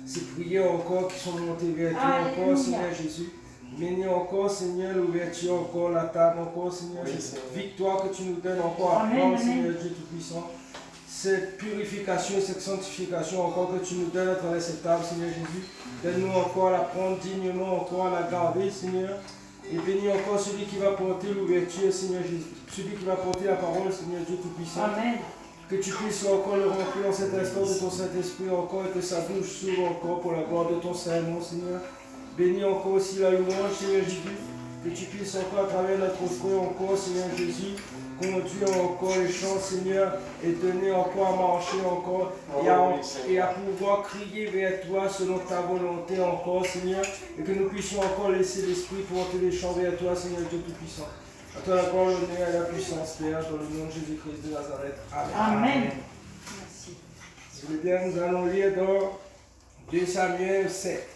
ces prières encore qui sont montées vers toi encore, Seigneur Jésus. Bénis encore, Seigneur, l'ouverture, encore la table, encore, Seigneur, cette victoire que tu nous donnes encore à prendre, Seigneur Dieu Tout-Puissant. Cette purification, cette sanctification encore que tu nous donnes à travers cette table, Seigneur Jésus. Donne-nous encore à la prendre dignement, encore à la garder, Seigneur. Et bénis encore celui qui va porter l'ouverture, Seigneur Jésus. Celui qui va porter la parole, Seigneur Dieu Tout-Puissant. Amen. Que tu puisses encore le remplir en cet instant de ton Saint-Esprit encore et que sa bouche s'ouvre encore pour la gloire de ton Saint-Nom, Seigneur. Bénis encore aussi la louange, Seigneur Jésus. Que tu puisses encore à travers notre frère encore, Seigneur Jésus, conduire encore les chants, Seigneur, et donner encore à marcher encore et à pouvoir crier vers toi selon ta volonté encore, Seigneur, et que nous puissions encore laisser l'Esprit porter les chants vers toi, Seigneur Dieu Tout-Puissant. À toi la gloire, l'honneur et la puissance, Père, dans le nom de Jésus-Christ de Nazareth. Amen. Amen. Merci. Si vous voulez bien, nous allons lire dans 2 Samuel 7,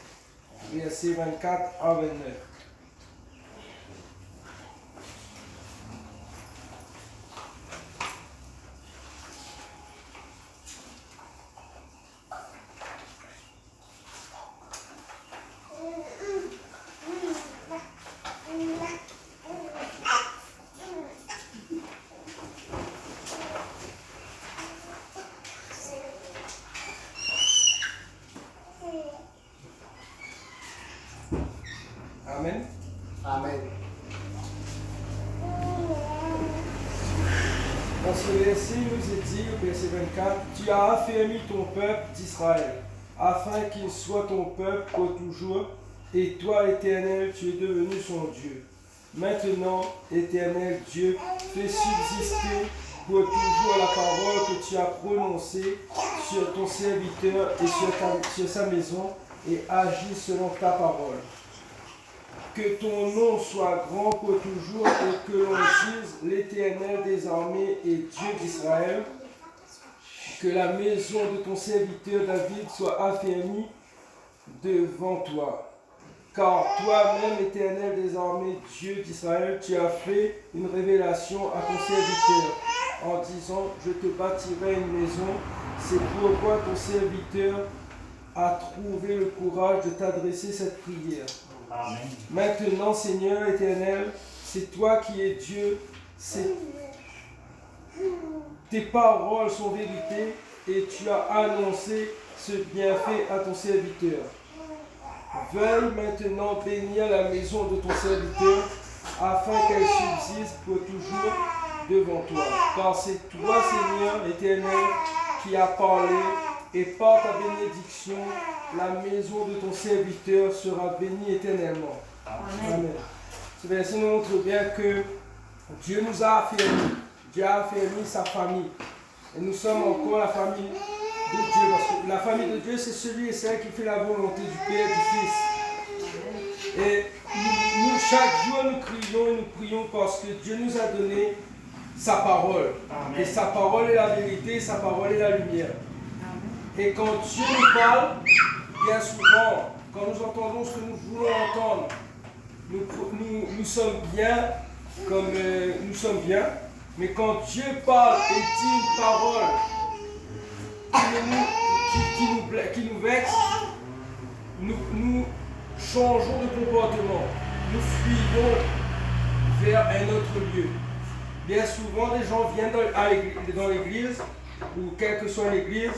versets 24 à 29. Amen. Amen. Dans ce verset, il nous est dit, au verset 24, tu as affermi ton peuple d'Israël, afin qu'il soit ton peuple pour toujours, et toi, Éternel, tu es devenu son Dieu. Maintenant, Éternel Dieu, fais subsister pour toujours la parole que tu as prononcée sur ton serviteur et sur sa maison, et agis selon ta parole. Que ton nom soit grand pour toujours et que l'on dise l'Éternel des armées et Dieu d'Israël. Que la maison de ton serviteur David soit affermie devant toi. Car toi-même, Éternel des armées, Dieu d'Israël, tu as fait une révélation à ton serviteur en disant, je te bâtirai une maison. C'est pourquoi ton serviteur a trouvé le courage de t'adresser cette prière. Amen. Maintenant, Seigneur éternel, c'est toi qui es Dieu, tes paroles sont vérité et tu as annoncé ce bienfait à ton serviteur. Veuille maintenant bénir la maison de ton serviteur afin qu'elle subsiste pour toujours devant toi. Car c'est toi, Seigneur éternel, qui as parlé et par ta bénédiction, la maison de ton serviteur sera bénie éternellement. Amen. Amen. Ce verset nous montre bien que Dieu nous a affermis. Dieu a affermi sa famille. Et nous sommes encore la famille de Dieu. Parce que la famille de Dieu, c'est celui et celle qui fait la volonté du Père et du Fils. Et nous, chaque jour, nous crions et nous prions parce que Dieu nous a donné sa parole. Amen. Et sa parole est la vérité, et sa parole est la lumière. Et quand Dieu nous parle, bien souvent, quand nous entendons ce que nous voulons entendre, nous sommes bien comme nous sommes bien. Mais quand Dieu parle et dit une parole qui nous vexe, nous changeons de comportement. Nous fuyons vers un autre lieu. Bien souvent, les gens viennent dans l'église, ou quelle que soit l'église,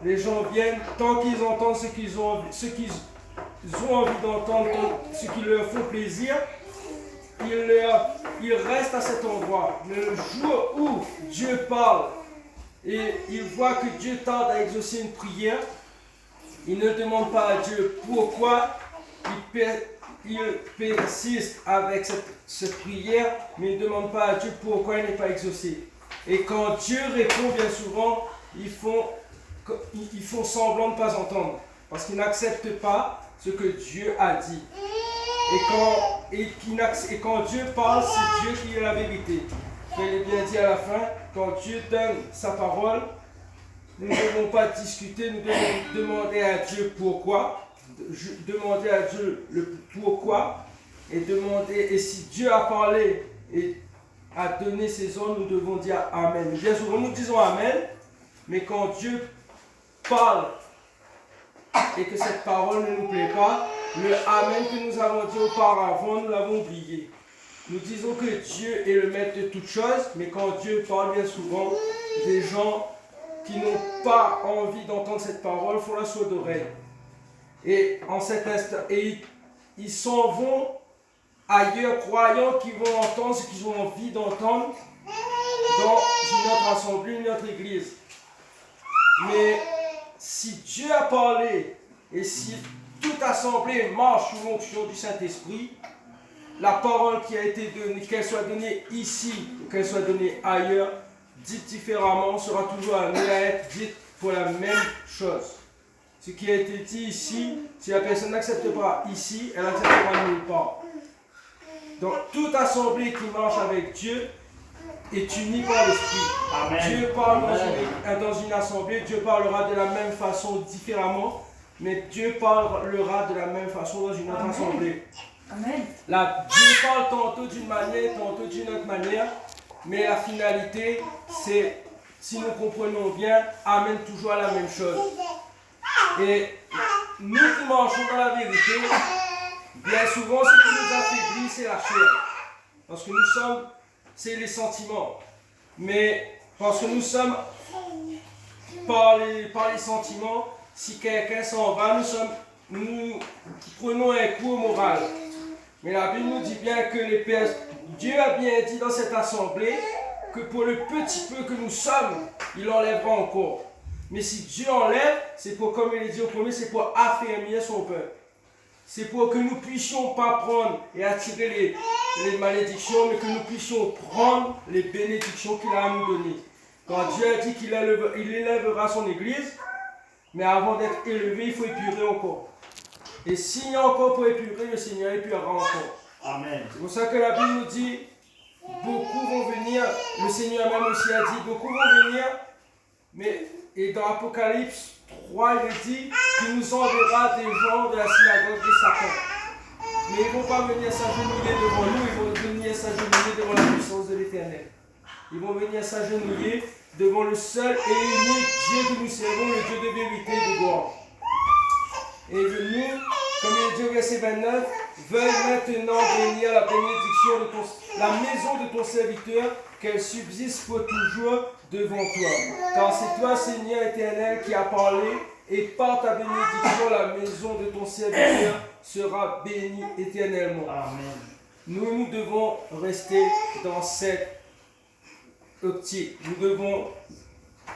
les gens viennent, tant qu'ils entendent ce qu'ils ont envie d'entendre, ce qui leur fait plaisir, ils restent à cet endroit. Mais le jour où Dieu parle et ils voient que Dieu tarde à exaucer une prière, ils ne demandent pas à Dieu pourquoi ils persistent avec cette prière, mais ils ne demandent pas à Dieu pourquoi il n'est pas exaucé. Et quand Dieu répond, bien souvent, ils font semblant de ne pas entendre, parce qu'ils n'acceptent pas ce que Dieu a dit. Et quand Dieu parle, c'est Dieu qui est la vérité. Je l'ai bien dit à la fin, quand Dieu donne sa parole, nous ne devons pas discuter, nous devons demander à Dieu pourquoi, demander à Dieu le pourquoi, et si Dieu a parlé et a donné ses ordres, nous devons dire Amen. Bien souvent nous disons Amen, mais quand Dieu parle et que cette parole ne nous plaît pas, le Amen que nous avons dit auparavant, nous l'avons oublié. Nous disons que Dieu est le maître de toutes choses, mais quand Dieu parle bien souvent, des gens qui n'ont pas envie d'entendre cette parole font la sourde oreille. Et en cet instant, ils s'en vont ailleurs, croyant qu'ils vont entendre ce qu'ils ont envie d'entendre dans une autre assemblée, une autre église. Mais si Dieu a parlé et si toute assemblée marche sous l'onction du Saint-Esprit, la parole qui a été donnée, qu'elle soit donnée ici ou qu'elle soit donnée ailleurs, dite différemment, sera toujours amenée à être dite pour la même chose. Ce qui a été dit ici, si la personne n'accepte pas ici, elle n'acceptera nulle part. Donc toute assemblée qui marche avec Dieu est unie par l'Esprit. Dieu parle dans une assemblée, Dieu parlera de la même façon différemment, mais Dieu parlera de la même façon dans une autre assemblée. Amen. Là, Dieu parle tantôt d'une manière, tantôt d'une autre manière, mais la finalité, c'est, si nous comprenons bien, amène toujours à la même chose. Et nous qui marchons dans la vérité, bien souvent, ce qui nous affaiblit, c'est la chair. Parce que nous sommes, c'est les sentiments. Mais parce que nous sommes par les sentiments, si quelqu'un s'en va, nous prenons un coup au moral. Mais la Bible nous dit bien que Dieu a bien dit dans cette assemblée que pour le petit peu que nous sommes, il enlèvera encore. Mais si Dieu enlève, c'est pour, comme il est dit au premier, c'est pour affermir son peuple. C'est pour que nous ne puissions pas prendre et attirer les malédictions, mais que nous puissions prendre les bénédictions qu'il a à nous donner. Quand Dieu a dit qu'il élèvera son église, mais avant d'être élevé, il faut épurer encore. Et s'il y a encore pour épurer, le Seigneur épurera encore. Amen. C'est pour ça que la Bible nous dit, beaucoup vont venir, le Seigneur même aussi a dit, beaucoup vont venir, et dans Apocalypse 3, il est dit qu'il nous enverra des gens de la synagogue de Satan. Mais ils ne vont pas venir s'agenouiller devant nous, ils vont venir s'agenouiller devant la puissance de l'Éternel. Ils vont venir s'agenouiller devant le seul et unique Dieu que nous servons, le Dieu de vérité et de gloire. Et nous, comme il est dit au verset 29, veuille maintenant bénir la bénédiction de la maison de ton serviteur, qu'elle subsiste pour toujours devant toi. Car c'est toi, Seigneur éternel, qui as parlé, et par ta bénédiction, la maison de ton serviteur sera bénie éternellement. Amen. Nous devons rester dans cette optique. Nous devons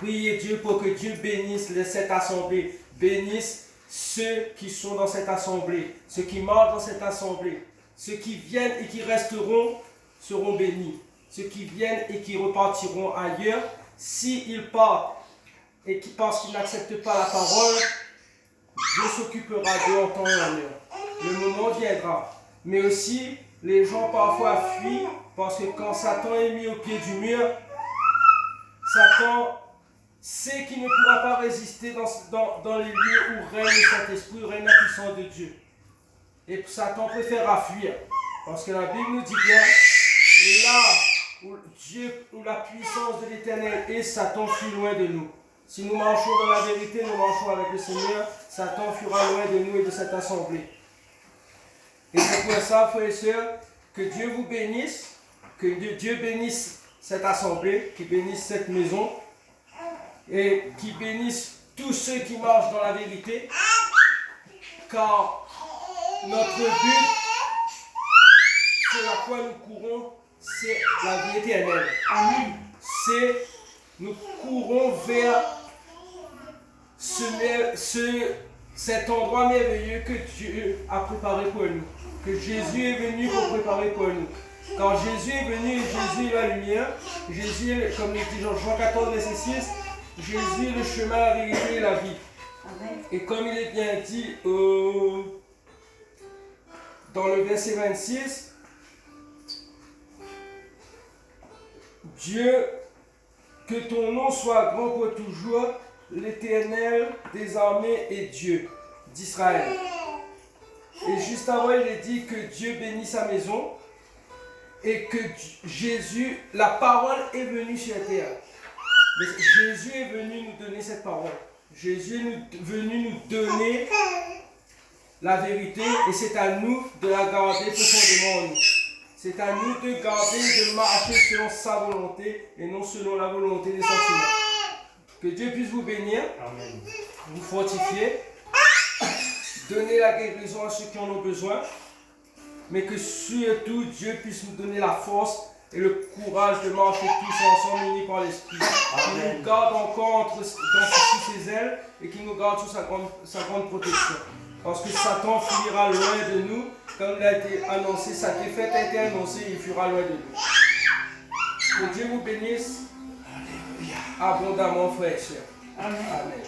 prier Dieu pour que Dieu bénisse cette assemblée, bénisse ceux qui sont dans cette assemblée, ceux qui marchent dans cette assemblée, ceux qui viennent et qui resteront seront bénis. Ceux qui viennent et qui repartiront ailleurs, s'ils partent et parce qu'ils n'acceptent pas la parole, Dieu s'occupera d'eux en temps et en heure. Le moment viendra. Mais aussi, les gens parfois fuient parce que quand Satan est mis au pied du mur, Satan sait qu'il ne pourra pas résister dans les lieux où règne le Saint-Esprit, où règne la puissance de Dieu. Et Satan préférera fuir. Parce que la Bible nous dit bien, là où la puissance de l'Éternel est, Satan fuit loin de nous. Si nous marchons dans la vérité, nous marchons avec le Seigneur, Satan fuira loin de nous et de cette assemblée. Et c'est pour ça, frères et sœurs, que Dieu vous bénisse, que Dieu bénisse cette assemblée, qu'il bénisse cette maison, et qu'il bénisse tous ceux qui marchent dans la vérité, car notre but, c'est à quoi nous courons, c'est la vie éternelle. Amen. Nous courons vers cet endroit merveilleux que Dieu a préparé pour nous, que Jésus est venu pour préparer pour nous. Quand Jésus est venu, Jésus est la lumière, Jésus, comme il dit Jean 14, verset 6, Jésus est le chemin, la vérité et la vie. Amen. Et comme il est bien dit dans le verset 26, Dieu, que ton nom soit grand pour toujours, l'Éternel des armées est Dieu d'Israël. Et juste avant, il est dit que Dieu bénit sa maison et que Jésus, la parole est venue sur la terre. Mais Jésus est venu nous donner cette parole. Jésus est venu nous donner la vérité et c'est à nous de la garder profondément en nous. C'est à nous de garder, de marcher selon sa volonté et non selon la volonté des sentiments. Que Dieu puisse vous bénir, Amen. vous fortifier, donner la guérison à ceux qui en ont besoin, mais que surtout Dieu puisse nous donner la force et le courage de marcher tous ensemble unis par l'Esprit. Qu'il nous garde encore sous ses ailes et qu'il nous garde sous sa grande protection. Parce que Satan fuira loin de nous, comme il a été annoncé, sa défaite a été annoncée, il fuira loin de nous. Que Dieu vous bénisse abondamment, frères et sœurs. Amen. Amen.